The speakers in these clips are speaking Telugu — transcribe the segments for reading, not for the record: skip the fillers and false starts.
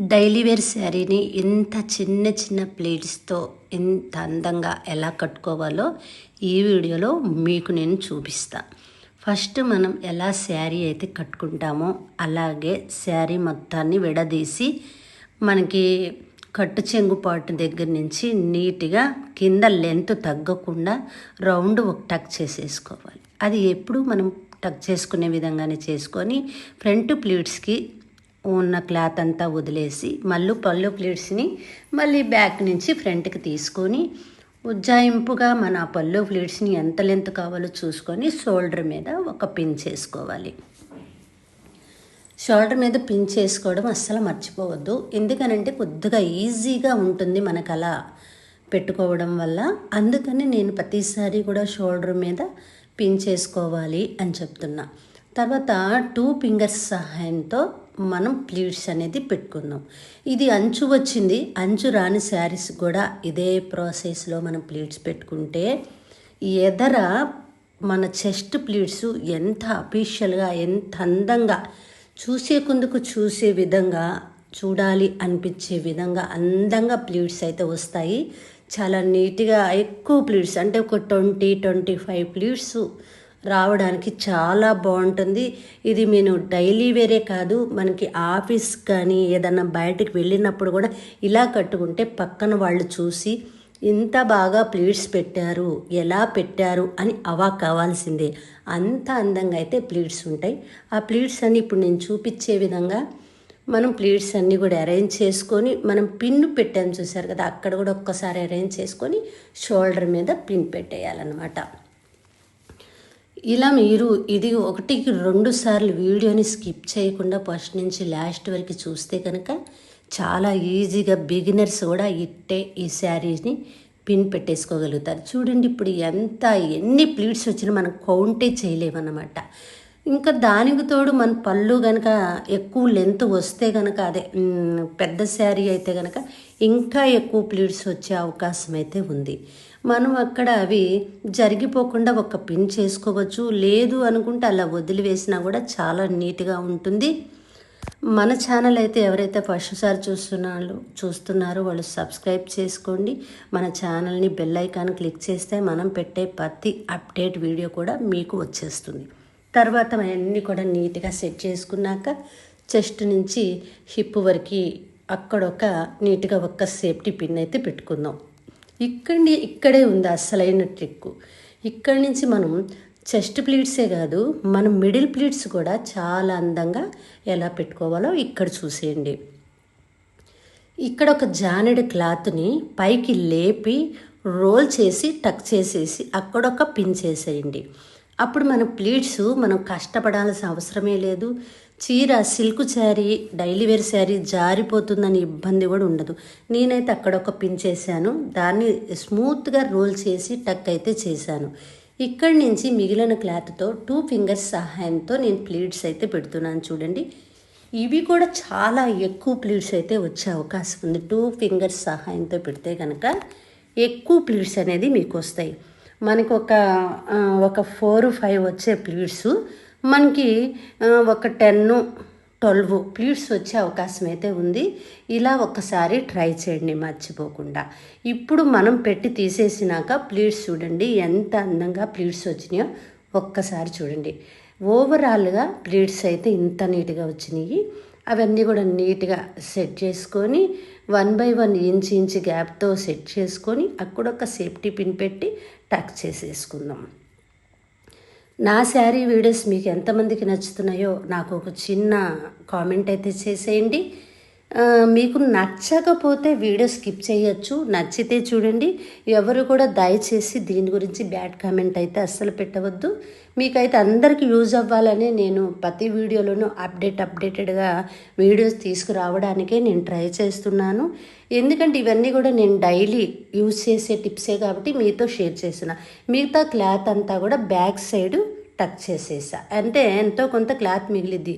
డైలీ వేర్ శారీని ఇంత చిన్న చిన్న ప్లేట్స్తో ఇంత అందంగా ఎలా కట్టుకోవాలో ఈ వీడియోలో మీకు నేను చూపిస్తా. ఫస్ట్ మనం ఎలా శారీ అయితే కట్టుకుంటామో అలాగే శారీ మొత్తాన్ని విడదీసి మనకి కట్టు చెంగు పాటు దగ్గర నుంచి నీట్గా కింద లెంత్ తగ్గకుండా రౌండ్ ఒక టక్ చేసేసుకోవాలి. అది ఎప్పుడు మనం టక్ చేసుకునే విధంగానే చేసుకొని ఫ్రంట్ ప్లీట్స్కి ఉన్న క్లాత్ అంతా వదిలేసి మళ్ళీ పళ్ళు ప్లీట్స్ని మళ్ళీ బ్యాక్ నుంచి ఫ్రంట్కి తీసుకొని ఉజ్జాయింపుగా మన పళ్ళు ప్లీట్స్ని ఎంత లెంత్ కావాలో చూసుకొని షోల్డర్ మీద ఒక పిన్ చేసుకోవాలి. షోల్డర్ మీద పిన్ చేసుకోవడం అస్సలు మర్చిపోవద్దు, ఎందుకనంటే కొద్దిగా ఈజీగా ఉంటుంది మనకు అలా పెట్టుకోవడం వల్ల. అందుకని నేను ప్రతిసారి కూడా షోల్డర్ మీద పిన్ చేసుకోవాలి అని చెప్తున్నా. తర్వాత 2 ఫింగర్స్ సహాయంతో మనం ప్లీట్స్ అనేది పెట్టుకుందాం. ఇది అంచు వచ్చింది, అంచు రాని శారీస్ కూడా ఇదే ప్రాసెస్లో మనం ప్లీట్స్ పెట్టుకుంటే ఎదర మన చెస్ట్ ప్లీట్స్ ఎంత అఫీషియల్గా ఎంత అందంగా చూసే విధంగా చూడాలి అనిపించే విధంగా అందంగా ప్లీట్స్ అయితే వస్తాయి. చాలా నీట్గా ఎక్కువ ప్లీట్స్ అంటే ఒక 20-25 ప్లీట్స్ రావడానికి చాలా బాగుంటుంది. ఇది నేను డైలీ వేరే కాదు, మనకి ఆఫీస్ కానీ ఏదన్నా బయటికి వెళ్ళినప్పుడు కూడా ఇలా కట్టుకుంటే పక్కన వాళ్ళు చూసి ఇంత బాగా ప్లీట్స్ పెట్టారు, ఎలా పెట్టారు అని అవాక్ కావాల్సిందే. అంత అందంగా అయితే ప్లీట్స్ ఉంటాయి. ఆ ప్లీట్స్ అన్ని ఇప్పుడు నేను చూపించే విధంగా మనం ప్లీట్స్ అన్నీ కూడా అరేంజ్ చేసుకొని మనం పిన్ పెట్టాను చూసారు కదా, అక్కడ కూడా ఒక్కసారి అరేంజ్ చేసుకొని షోల్డర్ మీద పిన్ పెట్టేయాలన్నమాట. ఇలా మీరు ఇది 1-2 సార్లు వీడియోని స్కిప్ చేయకుండా ఫస్ట్ నుంచి లాస్ట్ వరకు చూస్తే కనుక చాలా ఈజీగా బిగినర్స్ కూడా ఇట్టే ఈ శారీస్ని పిన్ పెట్టేసుకోగలుగుతారు. చూడండి ఇప్పుడు ఎన్ని ప్లీట్స్ వచ్చినా మనం కౌంటే చేయలేమన్నమాట. ఇంకా దానికి తోడు మన పళ్ళు కనుక ఎక్కువ లెంత్ వస్తే కనుక అదే పెద్ద శారీ అయితే కనుక ఇంకా ఎక్కువ ప్లీట్స్ వచ్చే అవకాశం అయితే ఉంది. మనం అక్కడ అవి జరిగిపోకుండా ఒక పిన్ చేసుకోవచ్చు, లేదు అనుకుంటే అలా వదిలివేసినా కూడా చాలా నీట్గా ఉంటుంది. మన ఛానల్ అయితే ఎవరైతే ఫస్ట్ సారి చూస్తున్నారో వాళ్ళు సబ్స్క్రైబ్ చేసుకోండి. మన ఛానల్ని బెల్ ఐకాన్ క్లిక్ చేస్తే మనం పెట్టే ప్రతి అప్డేట్ వీడియో కూడా మీకు వచ్చేస్తుంది. తర్వాత అవన్నీ కూడా నీట్గా సెట్ చేసుకున్నాక చెస్ట్ నుంచి హిప్ వరకు అక్కడొక నీట్గా ఒక సేఫ్టీ పిన్ అయితే పెట్టుకుందాం. ఇక్కడే ఉంది అసలైన ట్రిక్. ఇక్కడి నుంచి మనం చెస్ట్ ప్లీట్సే కాదు, మనం మిడిల్ ప్లీట్స్ కూడా చాలా అందంగా ఎలా పెట్టుకోవాలో ఇక్కడ చూసేయండి. ఇక్కడ ఒక జానెడ్ క్లాత్ని పైకి లేపి రోల్ చేసి టక్ చేసేసి అక్కడొక పిన్ చేసేయండి. అప్పుడు మన ప్లీట్స్ మనం కష్టపడాల్సిన అవసరమే లేదు. చీర silk saree daily wear saree జారిపోతుందని ఇబ్బంది కూడా ఉండదు. నేనైతే అక్కడ ఒక పిన్ చేశాను, దాన్ని స్మూత్గా రోల్ చేసి టక్ అయితే చేశాను. ఇక్కడి నుంచి మిగిలిన క్లాత్తో 2 ఫింగర్స్ సహాయంతో నేను ప్లీట్స్ అయితే పెడుతున్నాను. చూడండి ఇవి కూడా చాలా ఎక్కువ ప్లీట్స్ అయితే వచ్చే అవకాశం ఉంది. 2 ఫింగర్స్ సహాయంతో పెడితే కనుక ఎక్కువ ప్లీట్స్ అనేది మీకు వస్తాయి. మనకు ఒక 4-5 వచ్చే ప్లీట్స్ మనకి ఒక 10-12 ప్లీట్స్ వచ్చే అవకాశం అయితే ఉంది. ఇలా ఒక్కసారి ట్రై చేయండి మర్చిపోకుండా. ఇప్పుడు మనం పెట్టి తీసేసినాక ప్లీట్స్ చూడండి ఎంత అందంగా ప్లీట్స్ వచ్చినాయో ఒక్కసారి చూడండి. ఓవరాల్గా ప్లీట్స్ అయితే ఇంత నీట్గా వచ్చినాయి. అవన్నీ కూడా నీట్గా సెట్ చేసుకొని 1 by 1 ఇంచ్ గ్యాప్తో సెట్ చేసుకొని అక్కడొక సేఫ్టీ పిన్ పెట్టి టక్ చేసేసుకుందాం. నా శారీ వీడియోస్ మీకు ఎంతమందికి నచ్చుతున్నాయో నాకు ఒక చిన్న కామెంట్ అయితే చేసేయండి. మీకు నచ్చకపోతే వీడియో స్కిప్ చేయొచ్చు, నచ్చితే చూడండి. ఎవరు కూడా దయచేసి దీని గురించి బ్యాడ్ కామెంట్ అయితే అస్సలు పెట్టవద్దు. మీకైతే అందరికీ యూజ్ అవ్వాలని నేను ప్రతి వీడియోలోనూ అప్డేటెడ్గా వీడియోస్ తీసుకురావడానికే నేను ట్రై చేస్తున్నాను. ఎందుకంటే ఇవన్నీ కూడా నేను డైలీ యూజ్ చేసే టిప్సే కాబట్టి మీతో షేర్ చేస్తున్నా. మిగతా క్లాత్ అంతా కూడా బ్యాక్ సైడ్ టక్ చేసేసా, అంటే ఎంతో కొంత క్లాత్ మిగిలిద్ది.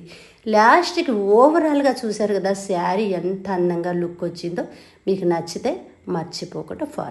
లాస్ట్కి ఓవరాల్గా చూసారు కదా శారీ ఎంత అందంగా లుక్ వచ్చిందో. మీకు నచ్చితే మర్చిపోకుండా ఫాలో